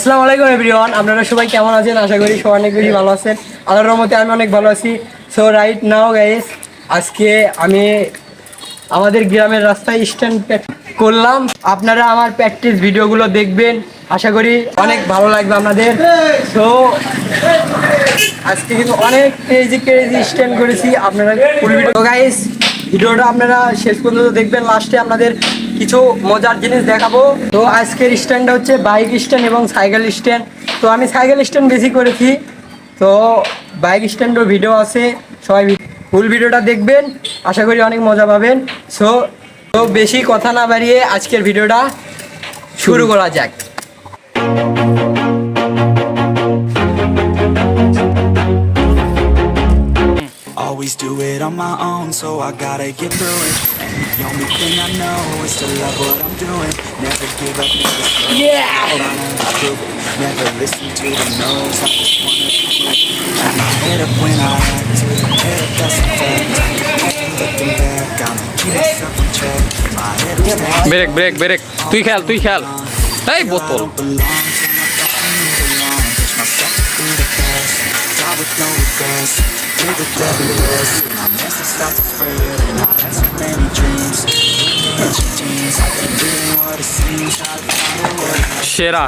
আসসালামু আলাইকুম এভরিওয়ান, আপনারা সবাই কেমন আছেন? আশা করি সবাই অনেক বেশি ভালো আছেন। আল্লাহর রহমতে আমি অনেক ভালো আছি। সো রাইট নাও গাইস, আজকে আমি আমাদের গ্রামের রাস্তায় স্ট্যান্ড করলাম। আপনারা আমার প্র্যাকটিস ভিডিওগুলো দেখবেন, আশা করি অনেক ভালো লাগবে আপনাদের। সো আজকে কিন্তু অনেক ক্রেজি স্ট্যান্ড করেছি। আপনারা ফুল ভিডিও গাইস, ভিডিওটা আপনারা শেষ পর্যন্ত দেখবেন। লাস্টে আপনাদের কিছু মজার জিনিস দেখাবো। তো আজকের স্ট্যান্ডটা হচ্ছে বাইক স্ট্যান্ড এবং সাইকেল স্ট্যান্ড। তো আমি সাইকেল স্ট্যান্ড বেশি করেছি, তো বাইক স্ট্যান্ডও ভিডিও আছে। সবাই ফুল ভিডিওটা দেখবেন, আশা করি অনেক মজা পাবেন। সো তো বেশি কথা না বাড়িয়ে আজকের ভিডিওটা শুরু করা যাক। Always do it on my own, so I gotta get through it. And the only thing I know is to love what I'm doing. Never give up, never slow. Hold on and prove it. Never listen to the no's, I just wanna be great. Keep my head up when I act, head up that's a fact. Looking back, I'm keep myself in check. Keep my head up straight. Break তুই খেল এই বোতল I don't belong, so my thoughts move along. Push myself to be the best, die with no regrets. Live with every risk. My mess is not afraid, and I've had so many dreams. Ancient dreams, I've been doing what it seems. Try to find a way. সেরা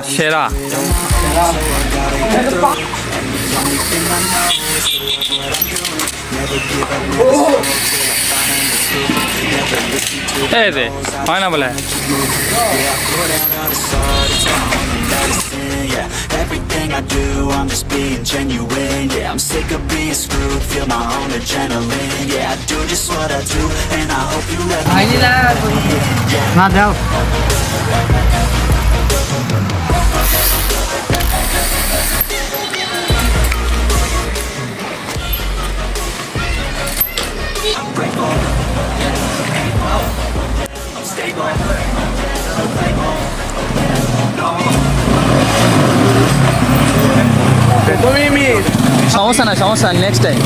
So I gotta get through it. And the only thing I know is to love what I'm doing. Never give up, never slow till I finally prove it. Never listen to the এই দে no's, I হয় না বলে keep moving. Yeah, I put out all the sword, it's my only medicine. Yeah, everything I do, I'm just being genuine. Yeah, I'm sick of being screwed, feel my own adrenaline. Yeah, I do just what I do, and I hope you let me in. Yeah. না যাও সমস্যা না next time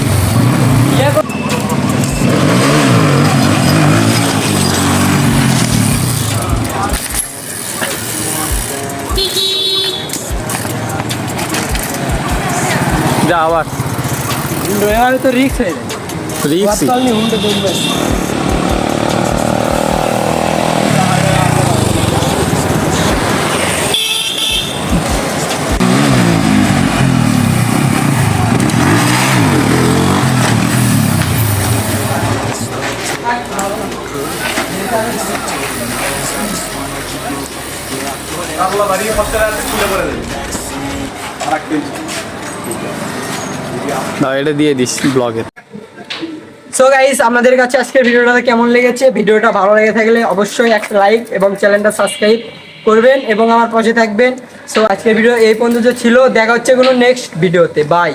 যা আবার তো রিক্স হয়ে যায়। রিক্স হুন্ডে দেখবেন এটা দিয়ে দিস ব্লগে। সো গাইস, আপনাদের কাছে আজকের ভিডিওটা কেমন লেগেছে? ভিডিওটা ভালো লেগে থাকলে অবশ্যই একটা লাইক এবং চ্যানেলটা সাবস্ক্রাইব করবেন এবং আমার পাশে থাকবেন। সো আজকের ভিডিও এই পর্যন্ত ছিল, দেখা হচ্ছে কোনো নেক্সট ভিডিওতে। বাই।